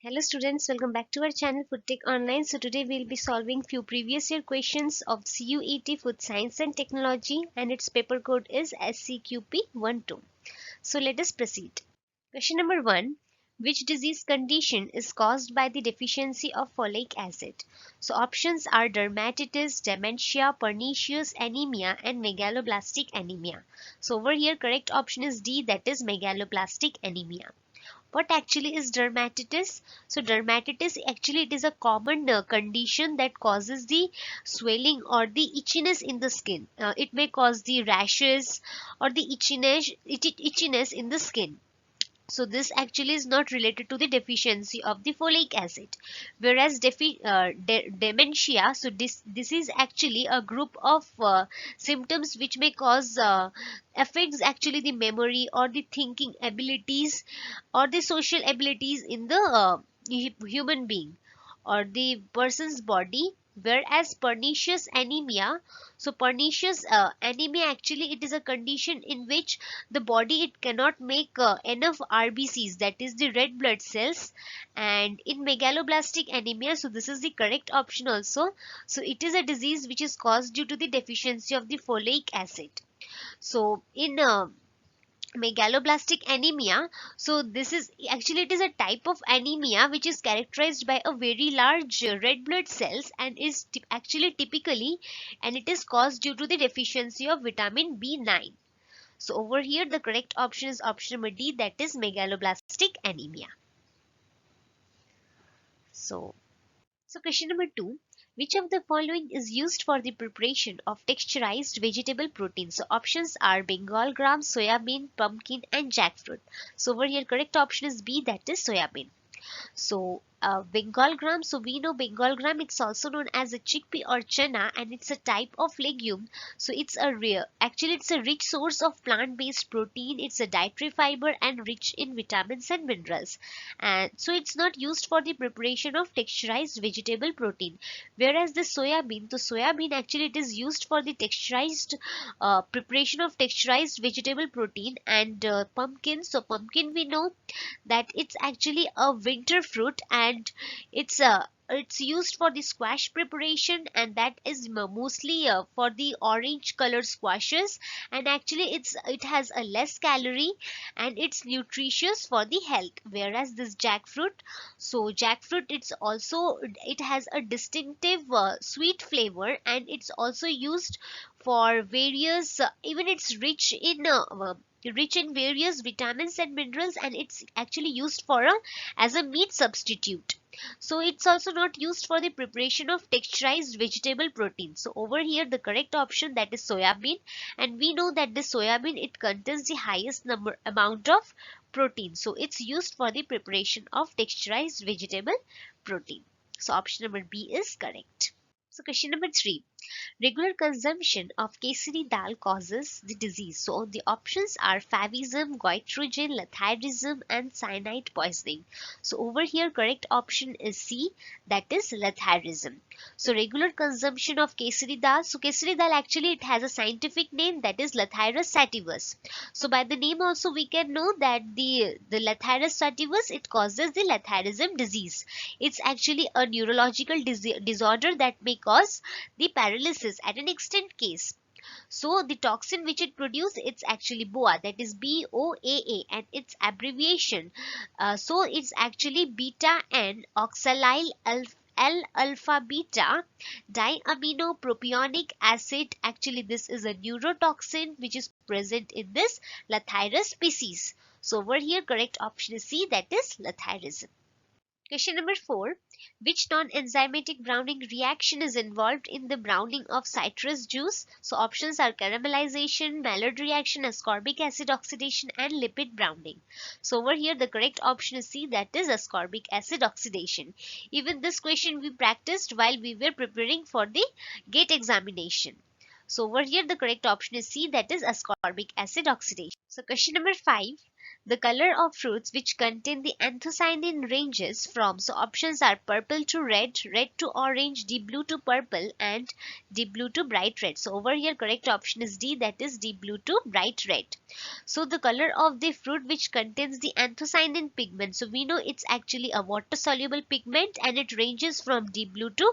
Hello students, welcome back to our channel FoodTech Online. So today we'll be solving few previous year questions of CUET Food Science and Technology, and its paper code is SCQP12. So let us proceed. Question number 1. Which disease condition is caused by the deficiency of folic acid? So options are dermatitis, dementia, pernicious anemia and megaloblastic anemia. So over here correct option is D, that is megaloblastic anemia. What actually is dermatitis? So dermatitis actually it is a common condition that causes the swelling or the itchiness in the skin. It may cause the rashes or the itchiness in the skin. So this actually is not related to the deficiency of the folic acid. Whereas dementia, so this is actually a group of symptoms which may cause affects actually the memory or the thinking abilities or the social abilities in the human being or the person's body. Whereas pernicious anemia, so pernicious anemia actually it is a condition in which the body it cannot make enough RBCs, that is the red blood cells. And in megaloblastic anemia, so this is the correct option also, so it is a disease which is caused due to the deficiency of the folic acid. So in megaloblastic anemia, so this is actually it is a type of anemia which is characterized by a very large red blood cells and is actually typically, and it is caused due to the deficiency of vitamin B9. So over here the correct option is option number D, that is megaloblastic anemia. So question number 2. Which of the following is used for the preparation of texturized vegetable protein? So options are Bengal gram, soya bean, pumpkin and jackfruit. So over here correct option is B, that is soya bean. So Bengal gram, so we know Bengal gram, it's also known as a chickpea or chana, and it's a type of legume. So it's a rare, actually it's a rich source of plant-based protein. It's a dietary fiber and rich in vitamins and minerals. And so it's not used for the preparation of texturized vegetable protein. Whereas the soya bean actually it is used for the texturized preparation of texturized vegetable protein. And pumpkin, so pumpkin we know that it's actually a winter fruit, and it's used for the squash preparation, and that is mostly for the orange color squashes. And actually it has a less calorie and it's nutritious for the health. Whereas this jackfruit, so jackfruit it's also, it has a distinctive sweet flavor, and it's also used for various even it's rich in various vitamins and minerals, and it's actually used for a as a meat substitute. So it's also not used for the preparation of texturized vegetable protein. So over here the correct option, that is soya bean, and we know that the soya bean it contains the highest amount of protein, so it's used for the preparation of texturized vegetable protein. So option number B is correct. So question number 3. Regular consumption of kesari dal causes the disease. So the options are favism, goitrogen, letharism and cyanide poisoning. So over here correct option is C, that is letharism. So regular consumption of kesari dal. So kesari dal actually it has a scientific name, that is Lathyrus sativus. So by the name also we can know that the Lathyrus sativus it causes the letharism disease. It's actually a neurological disorder that may cause the paralysis at an extent case. So the toxin which it produces, it's actually BOA, that is BOAA, and its abbreviation. So it's actually beta N oxalyl L-alpha beta diaminopropionic acid. Actually this is a neurotoxin which is present in this Lathyrus species. So over here correct option is C, that is letharism. Question number 4. Which non-enzymatic browning reaction is involved in the browning of citrus juice? So options are caramelization, Maillard reaction, ascorbic acid oxidation and lipid browning. So over here the correct option is C, that is ascorbic acid oxidation. Even this question we practiced while we were preparing for the GATE examination. So over here the correct option is C, that is ascorbic acid oxidation. So question number 5. The color of fruits which contain the anthocyanin ranges from, so options are purple to red, red to orange, deep blue to purple, and deep blue to bright red. So over here correct option is D, that is deep blue to bright red. So the color of the fruit which contains the anthocyanin pigment, so we know it's actually a water soluble pigment and it ranges from deep blue to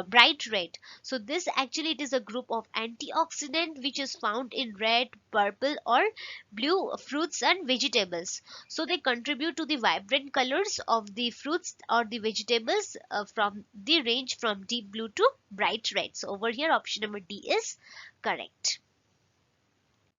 bright red. So this actually it is a group of antioxidant which is found in red, purple or blue fruits and vegetables. So they contribute to the vibrant colors of the fruits or the vegetables from the range from deep blue to bright red. So over here option number D is correct.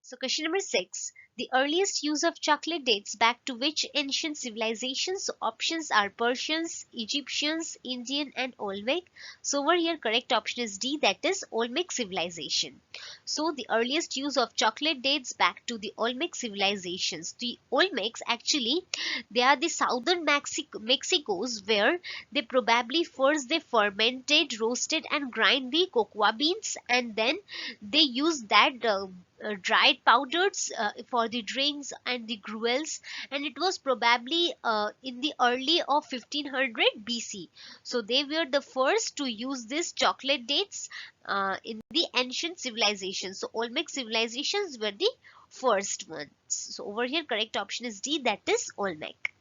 So question number 6. The earliest use of chocolate dates back to which ancient civilizations? So options are Persians, Egyptians, Indian and Olmec. So over here correct option is D, that is Olmec civilization. So the earliest use of chocolate dates back to the Olmec civilizations. The Olmecs actually they are the southern Mexicos where they probably first they fermented, roasted and grind the cocoa beans and then they use that dried powders for the drinks and the gruels, and it was probably in the early of 1500 BC. So they were the first to use this chocolate dates in the ancient civilizations. So Olmec civilizations were the first ones. So over here correct option is D, that is Olmec.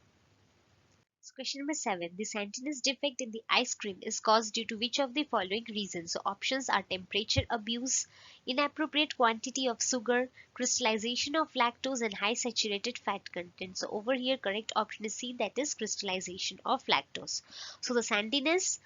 So question number 7. The Santinus defect in the ice cream is caused due to which of the following reasons? So options are temperature abuse, inappropriate quantity of sugar, crystallization of lactose and high saturated fat content. So over here correct option is C, that is crystallization of lactose. So the Santinus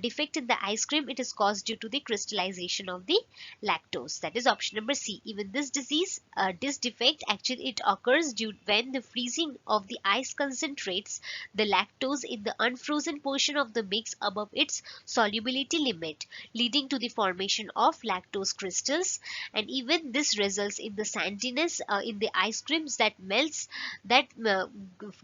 defect in the ice cream, it is caused due to the crystallization of the lactose. That is option number C. Even this disease, this defect actually it occurs due when the freezing of the ice concentrates the lactose in the unfrozen portion of the mix above its solubility limit, leading to the formation of lactose crystals, and even this results in the santiness in the ice creams that melts, that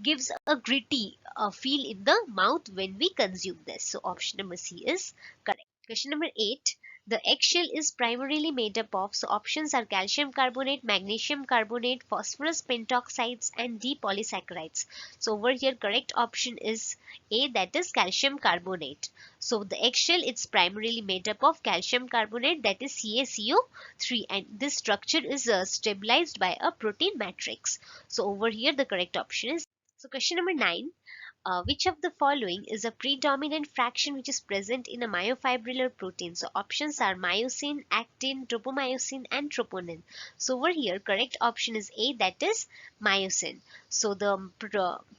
gives a gritty feel in the mouth when we consume this. So option number C is correct. Question number 8. The eggshell is primarily made up of, so options are calcium carbonate, magnesium carbonate, phosphorus pentoxides and D polysaccharides. So over here correct option is A, that is calcium carbonate. So the eggshell it's primarily made up of calcium carbonate, that is CaCO3, and this structure is stabilized by a protein matrix. So over here the correct option is. So question number 9. Which of the following is a predominant fraction which is present in a myofibrillar protein? So options are myosin, actin, tropomyosin and troponin. So over here correct option is A, that is myosin. So the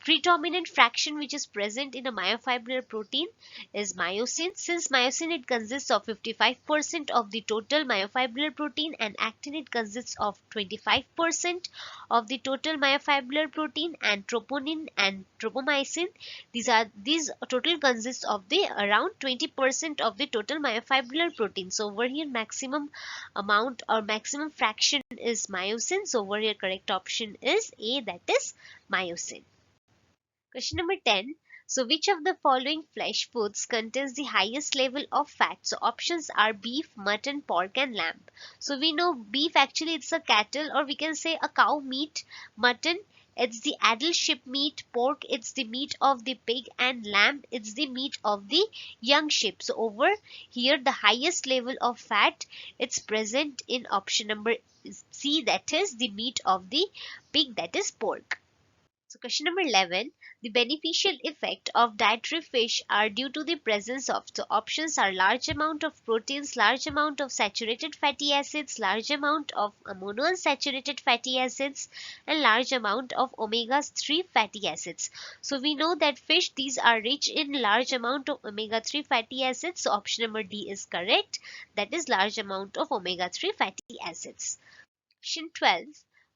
predominant fraction which is present in a myofibrillar protein is myosin. Since myosin it consists of 55% of the total myofibrillar protein and actin it consists of 25% of the total myofibrillar protein, and troponin and tropomyosin these total consists of the around 20% of the total myofibrillar protein. So over here maximum amount or maximum fraction is myosin. So over here correct option is A, that is myosin. Question number 10. So which of the following flesh foods contains the highest level of fat? So options are beef, mutton, pork and lamb. So we know beef actually it's a cattle or we can say a cow meat, mutton it's the adult sheep meat, pork it's the meat of the pig and lamb it's the meat of the young sheep. So over here the highest level of fat it's present in option number C, that is the meat of the pig, that is pork. So question number 11. The beneficial effect of dietary fish are due to the presence of, so options are large amount of proteins, large amount of saturated fatty acids, large amount of monounsaturated fatty acids and large amount of omega-3 fatty acids. So we know that fish these are rich in large amount of omega-3 fatty acids. So option number D is correct, that is large amount of omega-3 fatty acids. Question 12.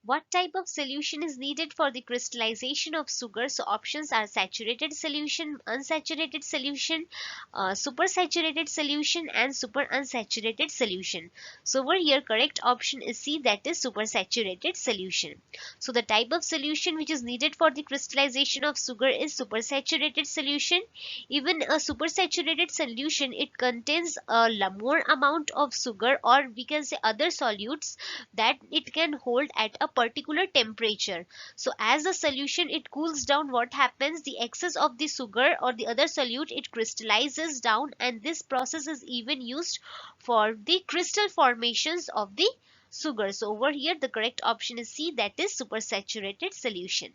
What type of solution is needed for the crystallization of sugar? So options are saturated solution, unsaturated solution, supersaturated solution and super unsaturated solution. So over here correct option is C, that is supersaturated solution. So the type of solution which is needed for the crystallization of sugar is supersaturated solution. Even a supersaturated solution it contains a more amount of sugar or we can say other solutes that it can hold at a particular temperature. So as the solution it cools down, what happens, the excess of the sugar or the other solute it crystallizes down, and this process is even used for the crystal formations of the sugar. So over here the correct option is C, that is supersaturated solution.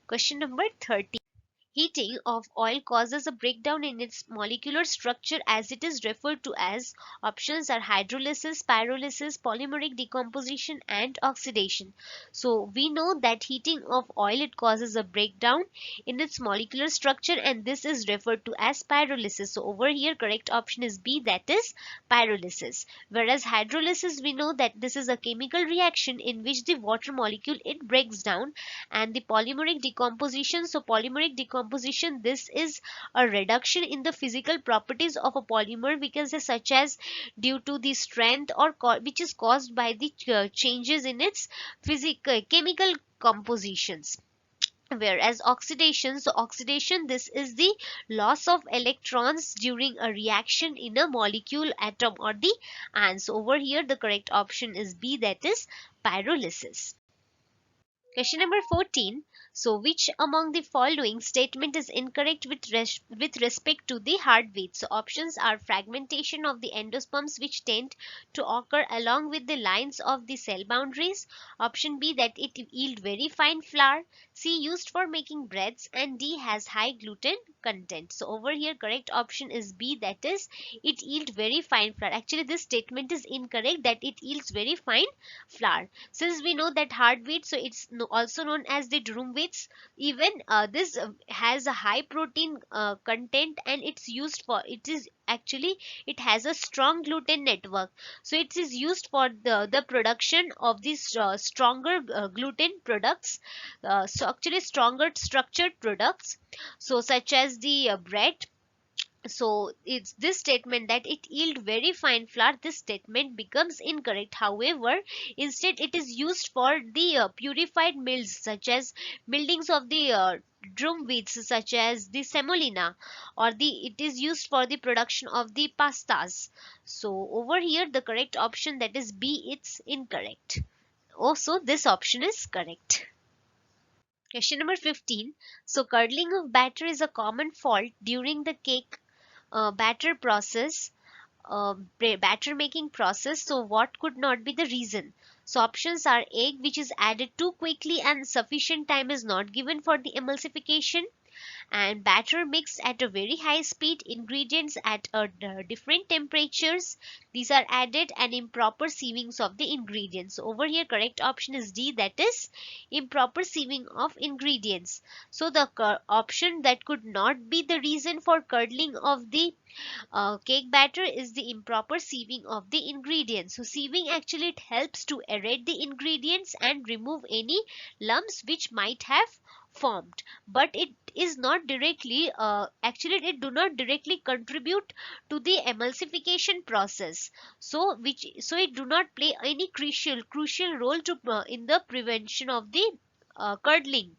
Question number 30. Heating of oil causes a breakdown in its molecular structure as it is referred to as. Options are hydrolysis, pyrolysis, polymeric decomposition and oxidation. So we know that heating of oil it causes a breakdown in its molecular structure, and this is referred to as pyrolysis. So over here correct option is B, that is pyrolysis. Whereas hydrolysis, we know that this is a chemical reaction in which the water molecule it breaks down, and the polymeric decomposition, so polymeric decomposition, this is a reduction in the physical properties of a polymer, we can say, such as due to the strength or which is caused by the changes in its physical chemical compositions. Whereas oxidation, so oxidation, this is the loss of electrons during a reaction in a molecule, atom or the ion. So over here the correct option is B, that is pyrolysis. Question number 14. So, which among the following statement is incorrect with respect to the heart beat? So, options are fragmentation of the endosperms which tend to occur along with the lines of the cell boundaries. Option B, that it yield very fine flour. C, used for making breads, and D, has high gluten content. So, over here correct option is B, that is it yield very fine flour. Actually, this statement is incorrect, that it yields very fine flour. Since we know that hard wheat, so it's also known as the durum wheats. Even this has a high protein content, and it's used for, it is actually, it has a strong gluten network, so it is used for the production of these stronger gluten products, so actually stronger structured products, so such as the bread. So it's this statement that it yield very fine flour, this statement becomes incorrect. However, instead it is used for the purified mills, such as buildings of the drum wheats, such as the semolina, or the it is used for the production of the pastas. So over here the correct option, that is B, it's incorrect. Also this option is correct. Question number 15. So curdling of batter is a common fault during the cake batter process, batter making process. So what could not be the reason? So options are egg which is added too quickly and sufficient time is not given for the emulsification, and batter mixed at a very high speed, ingredients at different temperatures, these are added, and improper sievings of the ingredients. So over here correct option is D, that is improper sieving of ingredients. So the option that could not be the reason for curdling of the cake batter is the improper sieving of the ingredients. So sieving actually it helps to aerate the ingredients and remove any lumps which might have formed, but it is not directly actually it do not directly contribute to the emulsification process, so it do not play any crucial role to in the prevention of the curdling,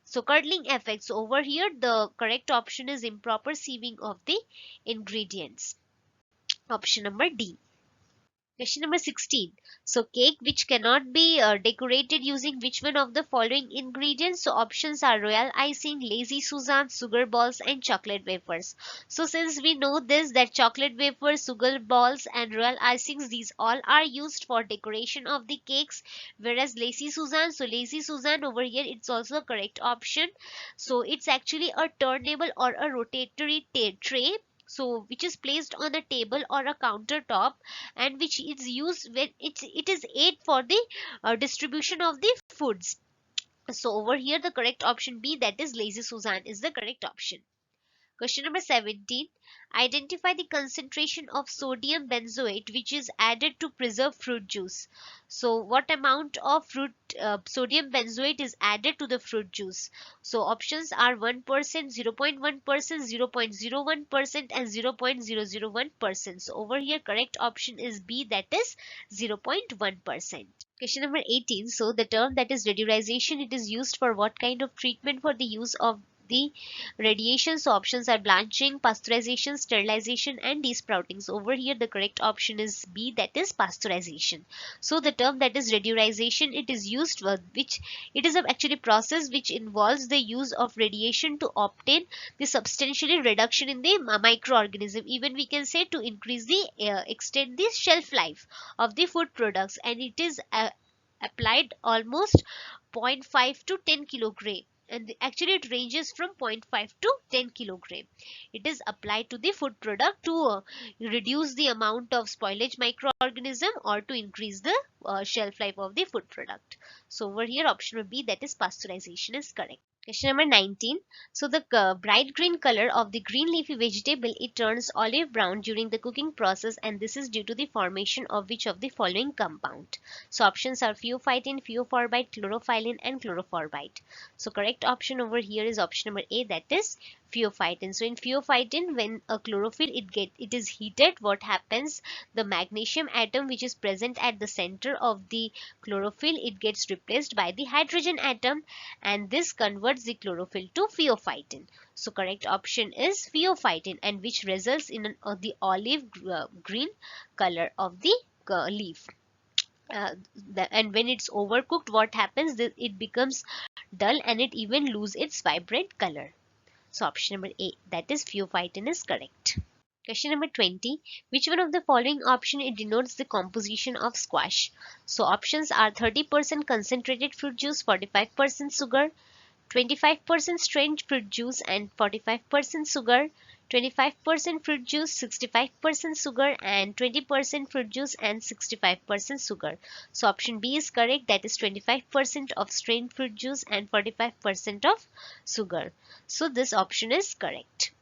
so curdling effects. Over here the correct option is improper sieving of the ingredients, option number D. Question number 16. So cake which cannot be decorated using which one of the following ingredients? So options are royal icing, lazy Susan, sugar balls and chocolate wafers. So since we know this, that chocolate wafers, sugar balls and royal icings, these all are used for decoration of the cakes, whereas lazy Susan, so lazy Susan over here it's also a correct option. So it's actually a turnable or a rotatory tray, so which is placed on a table or a countertop, and which is used when it is aid for the distribution of the foods. So over here the correct option B, that is lazy Susan, is the correct option. Question number 17. Identify the concentration of sodium benzoate which is added to preserve fruit juice. So what amount of sodium benzoate is added to the fruit juice? So options are 1%, 0.1%, 0.01% and 0.001%. So over here correct option is B, that is 0.1%. Question number 18. So the term that is radiurization, it is used for what kind of treatment? For the use of the radiation. So options are blanching, pasteurization, sterilization, and desprouting. So over here the correct option is B, that is pasteurization. So the term that is radiorization, it is used for which it is actually process which involves the use of radiation to obtain the substantially reduction in the microorganism. Even we can say to increase the extend the shelf life of the food products, and it is applied almost zero point 0.5 to 10 kilogram, and actually it ranges from 0.5 to 10 kilogram. It is applied to the food product to reduce the amount of spoilage microorganism or to increase the shelf life of the food product. So over here option would be, that is pasteurization, is correct. Question number 19. So the bright green color of the green leafy vegetable, it turns olive brown during the cooking process, and this is due to the formation of which of the following compound? So options are pheophytin, pheophorbyte, chlorophyllin, and chlorophorbite. So correct option over here is option number A, that is pheophytin. So in pheophytin, when a chlorophyll it is heated, what happens? The magnesium atom which is present at the center of the chlorophyll, it gets replaced by the hydrogen atom, and this converts the chlorophyll to pheophytin. So correct option is pheophytin, and which results in the olive green color of the leaf. And when it's overcooked, what happens? It becomes dull and it even lose its vibrant color. So option number A, that is pheophytin, is correct. Question number 20. Which one of the following option it denotes the composition of squash? So options are 30% concentrated fruit juice, 45% sugar, 25% strained fruit juice and 45% sugar, 25% fruit juice, 65% sugar, and 20% fruit juice and 65% sugar. So option B is correct, that is 25% of strained fruit juice and 45% of sugar. So this option is correct.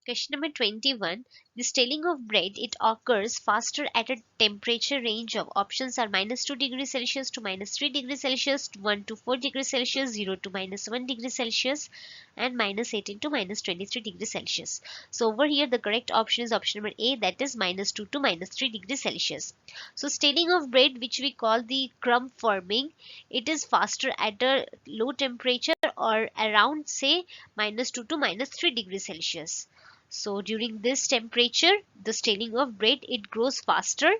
Question number 21. The staling of bread, it occurs faster at a temperature range of options are -2 degrees Celsius to -3 degrees Celsius, 1 to 4 degrees Celsius, 0 to -1 degree Celsius, and -18 to -23 degrees Celsius. So over here the correct option is option number A, that is -2 to -3 degrees Celsius. So staling of bread, which we call the crumb forming, it is faster at a low temperature or around say -2 to -3 degrees Celsius. So during this temperature, the staling of bread, it grows faster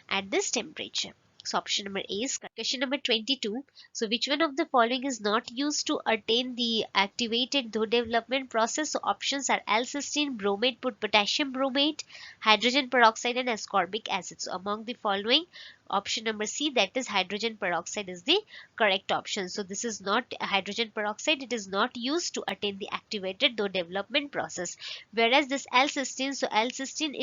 at this temperature. So option number A is correct. Question number 22. So which one of the following is not used to attain the activated dough development process? So options are L-cysteine, bromate, put potassium bromate, hydrogen peroxide, and ascorbic acid. So among the following, option number C, that is hydrogen peroxide, is the correct option. So this is not hydrogen peroxide, it is not used to attain the activated dough development process. Whereas this L-cysteine, so L-cysteine,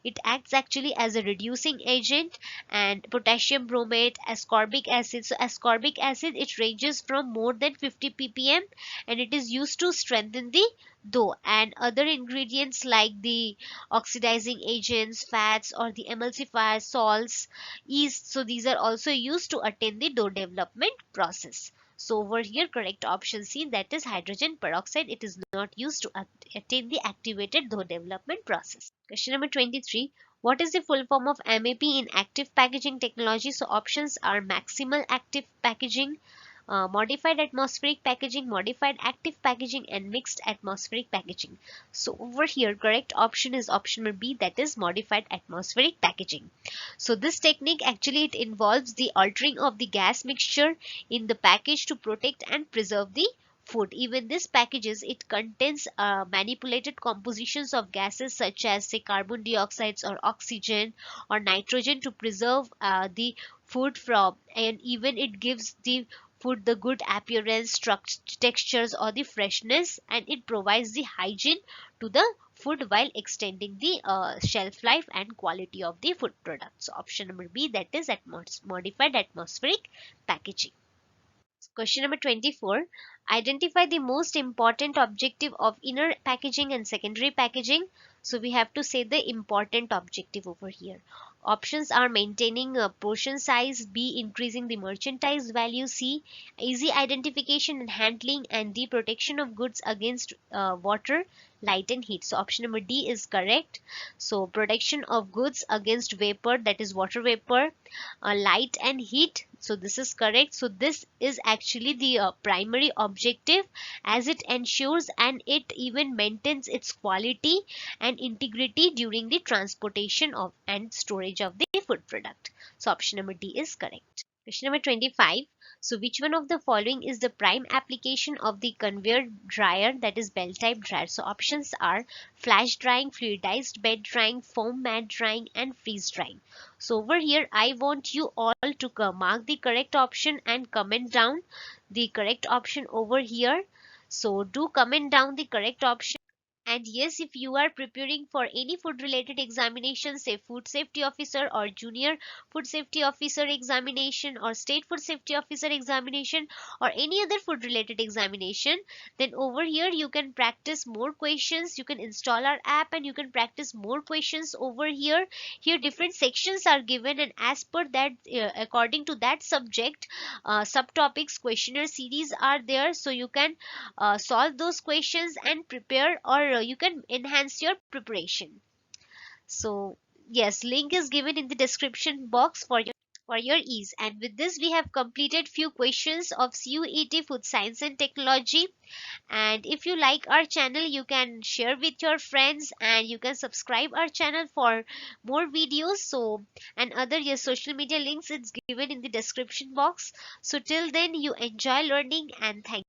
it acts actually as a reducing agent, and potassium bromate, ascorbic acid. So ascorbic acid, it ranges from more than 50 ppm, and it is used to strengthen the dough, and other ingredients like the oxidizing agents, fats, or the emulsifiers, salts, yeast, so these are also used to attain the dough development process. So over here correct option C, that is hydrogen peroxide, it is not used to attain the activated dough development process. Question number 23. What is the full form of MAP in active packaging technology? So options are maximal active packaging, modified atmospheric packaging, modified active packaging, and mixed atmospheric packaging. So over here correct option is option number B, that is modified atmospheric packaging. So this technique actually it involves the altering of the gas mixture in the package to protect and preserve the food. Even this packages, it contains manipulated compositions of gases such as say carbon dioxides or oxygen or nitrogen to preserve the food from, and even it gives the food the good appearance, textures, or the freshness, and it provides the hygiene to the food while extending the shelf life and quality of the food products. So option number B, that is modified atmospheric packaging. Question number 24. Identify the most important objective of inner packaging and secondary packaging. So we have to say the important objective over here. Options are maintaining a portion size, B, increasing the merchandise value, C, easy identification and handling, and D, protection of goods against water, light, and heat. So option number D is correct. So protection of goods against vapor, that is water vapor, light and heat. So this is correct. So this is actually the primary objective, as it ensures and it even maintains its quality and integrity during the transportation of and storage of the food product. So option number D is correct. Question number 25. So which one of the following is the prime application of the conveyor dryer, that is bell type dryer? So options are flash drying, fluidized bed drying, foam mat drying, and freeze drying. So over here I want you all to mark the correct option and comment down the correct option over here. So do comment down the correct option. And yes, if you are preparing for any food related examination, say food safety officer or junior food safety officer examination or state food safety officer examination or any other food related examination, then over here you can practice more questions. You can install our app and you can practice more questions over here. Here different sections are given, and as per that, according to that subject, subtopics questionnaire series are there, so you can solve those questions and prepare, or you can enhance your preparation. So yes, link is given in the description box for your ease. And with this we have completed few questions of CUET food science and technology. And if you like our channel, you can share with your friends and you can subscribe our channel for more videos. So and other, yes, social media links it's given in the description box. So till then, you enjoy learning, and thank